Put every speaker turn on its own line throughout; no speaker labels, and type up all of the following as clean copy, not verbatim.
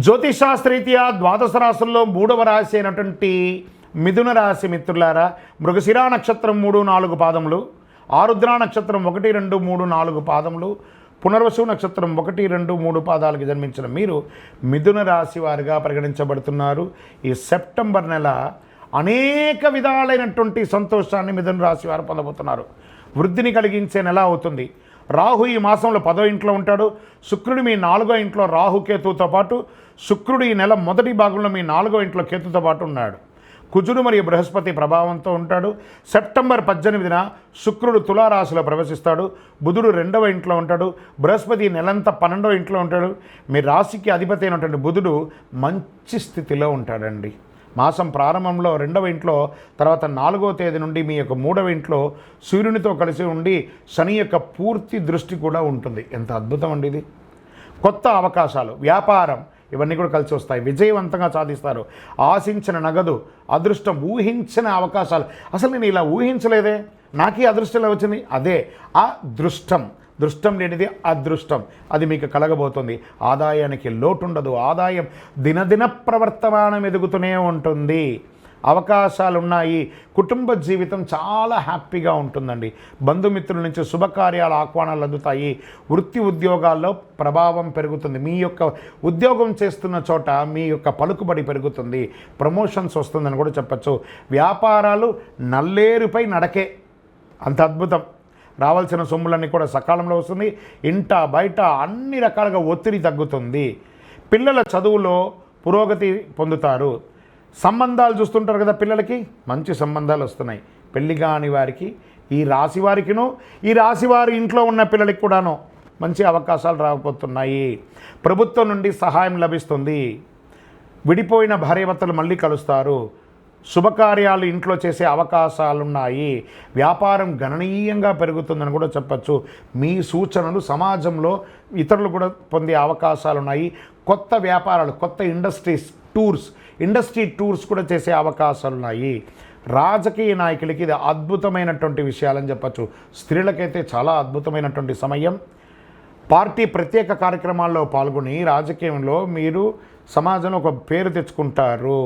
జ్యోతిషాస్త్రరీత్యా ద్వాదశ రాశుల్లో 3వ రాశి అయినటువంటి మిథున రాశి మిత్రులారా, మృగశిరా నక్షత్రం 3-4 పాదములు, ఆరుద్ర నక్షత్రం 1-2-3-4 పాదములు, పునర్వసు నక్షత్రం 1-2-3 పాదాలకు జన్మించిన మీరు మిథున రాశి వారిగా పరిగణించబడుతున్నారు. ఈ సెప్టెంబర్ నెల అనేక విధాలైనటువంటి సంతోషాన్ని మిథున రాశి వారు పొందబోతున్నారు. వృద్ధిని కలిగించే నెల అవుతుంది. రాహు ఈ మాసంలో 10వ ఇంట్లో ఉంటాడు. శుక్రుడు మీ 4వ ఇంట్లో రాహు కేతువుతో పాటు, శుక్రుడు ఈ నెల మొదటి భాగంలో మీ 4వ ఇంట్లో కేతుతో పాటు ఉన్నాడు. కుజుడు మరియు బృహస్పతి ప్రభావంతో ఉంటాడు. సెప్టెంబర్ 18న శుక్రుడు తులారాశిలో ప్రవేశిస్తాడు. బుధుడు 2వ ఇంట్లో ఉంటాడు. బృహస్పతి నెలంతా 12వ ఇంట్లో ఉంటాడు. మీ రాశికి అధిపతి అయినటువంటి బుధుడు మంచి స్థితిలో ఉంటాడండి. మాసం ప్రారంభంలో 2వ ఇంట్లో, తర్వాత 4వ తేదీ నుండి మీ యొక్క 3వ ఇంట్లో సూర్యునితో కలిసి ఉండి శని యొక్క పూర్తి దృష్టి కూడా ఉంటుంది. ఎంత అద్భుతం అండి ఇది. కొత్త అవకాశాలు, వ్యాపారం ఇవన్నీ కూడా కలిసి వస్తాయి. విజయవంతంగా సాధిస్తారు. ఆశించిన నగదు, అదృష్టం, ఊహించిన అవకాశాలు. అసలు నేను ఇలా ఊహించలేదే, నాకే అదృష్టం ఎలా వచ్చింది, అదే అదృష్టం. దృష్టం లేనిది అదృష్టం, అది మీకు కలగబోతుంది. ఆదాయానికి లోటుండదు. ఆదాయం దినదిన ప్రవర్తమానం ఎదుగుతూనే ఉంటుంది. అవకాశాలు ఉన్నాయి. కుటుంబ జీవితం చాలా హ్యాపీగా ఉంటుందండి. బంధుమిత్రుల నుంచి శుభకార్యాల ఆహ్వానాలు అందుతాయి. వృత్తి ఉద్యోగాల్లో ప్రభావం పెరుగుతుంది. మీ యొక్క ఉద్యోగం చేస్తున్న చోట మీ యొక్క పలుకుబడి పెరుగుతుంది. ప్రమోషన్స్ వస్తుందని కూడా చెప్పచ్చు. వ్యాపారాలు నల్లేరుపై నడకే, అంత అద్భుతం. రావాల్సిన సొమ్ములన్నీ కూడా సకాలంలో వస్తుంది. ఇంట బయట అన్ని రకాలుగా ఒత్తిడి తగ్గుతుంది. పిల్లల చదువులో పురోగతి పొందుతారు. సంబంధాలు చూస్తుంటారు కదా, పిల్లలకి మంచి సంబంధాలు వస్తున్నాయి. పెళ్లి కాని వారికి, ఈ రాశి వారికిను, ఈ రాశి వారి ఇంట్లో ఉన్న పిల్లలకి కూడాను మంచి అవకాశాలు రాబోతున్నాయి. ప్రభుత్వం నుండి సహాయం లభిస్తుంది. విడిపోయిన భార్యాభర్తలు మళ్ళీ కలుస్తారు. శుభకార్యాలు ఇంట్లో చేసే అవకాశాలున్నాయి. వ్యాపారం గణనీయంగా పెరుగుతుందని కూడా చెప్పచ్చు. మీ సూచనలు సమాజంలో ఇతరులు కూడా పొందే అవకాశాలున్నాయి. కొత్త వ్యాపారాలు, కొత్త ఇండస్ట్రీ టూర్స్ కూడా చేసే అవకాశాలున్నాయి. రాజకీయ నాయకులకి ఇది అద్భుతమైనటువంటి విషయాలని చెప్పచ్చు. స్త్రీలకైతే చాలా అద్భుతమైనటువంటి సమయం. పార్టీ ప్రత్యేక కార్యక్రమాల్లో పాల్గొని రాజకీయంలో మీరు సమాజంలో ఒక పేరు తెచ్చుకుంటారు.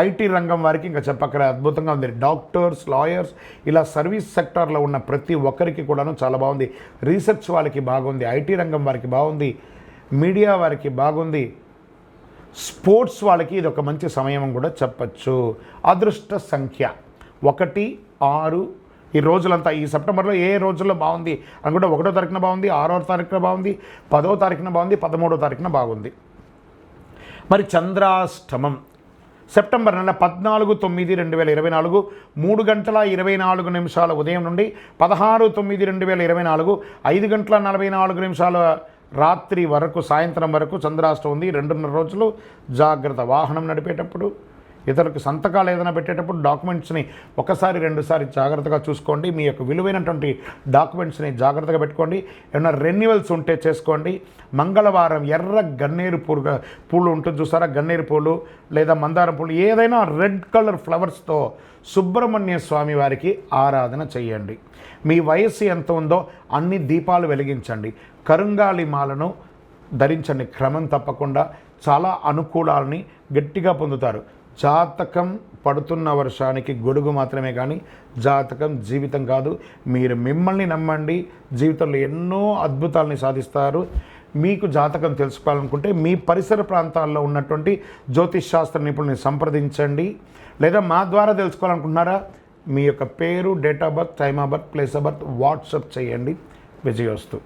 ఐటీ రంగం వారికి ఇంకా చెప్పక్కర అద్భుతంగా ఉంది. డాక్టర్స్, లాయర్స్, ఇలా సర్వీస్ సెక్టార్లో ఉన్న ప్రతి ఒక్కరికి కూడాను చాలా బాగుంది. రీసెర్చ్ వాళ్ళకి బాగుంది. ఐటీ రంగం వారికి బాగుంది. మీడియా వారికి బాగుంది. స్పోర్ట్స్ వాళ్ళకి ఇది ఒక మంచి సమయం కూడా చెప్పచ్చు. అదృష్ట సంఖ్య 1, 6. ఈ రోజులంతా ఈ సెప్టెంబర్లో ఏ రోజుల్లో బాగుంది అనుకుంటే 1వ తారీఖున బాగుంది, 6వ తారీఖున బాగుంది, 10వ తారీఖున బాగుంది, 13వ తారీఖున బాగుంది. మరి చంద్రాష్టమం సెప్టెంబర్ నెల 14/9/2024 3:24 ఉదయం నుండి 16/9/2024 5:44 రాత్రి వరకు, సాయంత్రం వరకు చంద్రాష్టమం ఉంది. 2.5 రోజులు జాగ్రత్త. వాహనం నడిపేటప్పుడు, ఇతరులకు సంతకాలు ఏదైనా పెట్టేటప్పుడు డాక్యుమెంట్స్ని ఒకసారి 2 సారి జాగ్రత్తగా చూసుకోండి. మీ యొక్క విలువైనటువంటి డాక్యుమెంట్స్ని జాగ్రత్తగా పెట్టుకోండి. ఏమైనా రెన్యువల్స్ ఉంటే చేసుకోండి. మంగళవారం ఎర్ర గన్నేరు పూలు ఉంటుంది చూసారా, గన్నేరు పూలు లేదా మందారం పూలు, ఏదైనా రెడ్ కలర్ ఫ్లవర్స్తో సుబ్రహ్మణ్య స్వామి వారికి ఆరాధన చేయండి. మీ వయస్సు ఎంత ఉందో అన్ని దీపాలు వెలిగించండి. కరుంగాలి మాలను ధరించండి. క్రమం తప్పకుండా చాలా అనుకూలాలని గట్టిగా పొందుతారు. జాతకం పడుతున్న వర్షానికి గొడుగు మాత్రమే కానీ జాతకం జీవితం కాదు. మీరు మిమ్మల్ని నమ్మండి, జీవితంలో ఎన్నో అద్భుతాలని సాధిస్తారు. మీకు జాతకం తెలుసుకోవాలనుకుంటే మీ పరిసర ప్రాంతాల్లో ఉన్నటువంటి జ్యోతిష్ శాస్త్ర నిపుణుల్ని సంప్రదించండి. లేదా మా ద్వారా తెలుసుకోవాలనుకుంటున్నారా, మీ యొక్క పేరు, date of birth, time of birth, place of birth WhatsApp చేయండి. విజయోస్తు.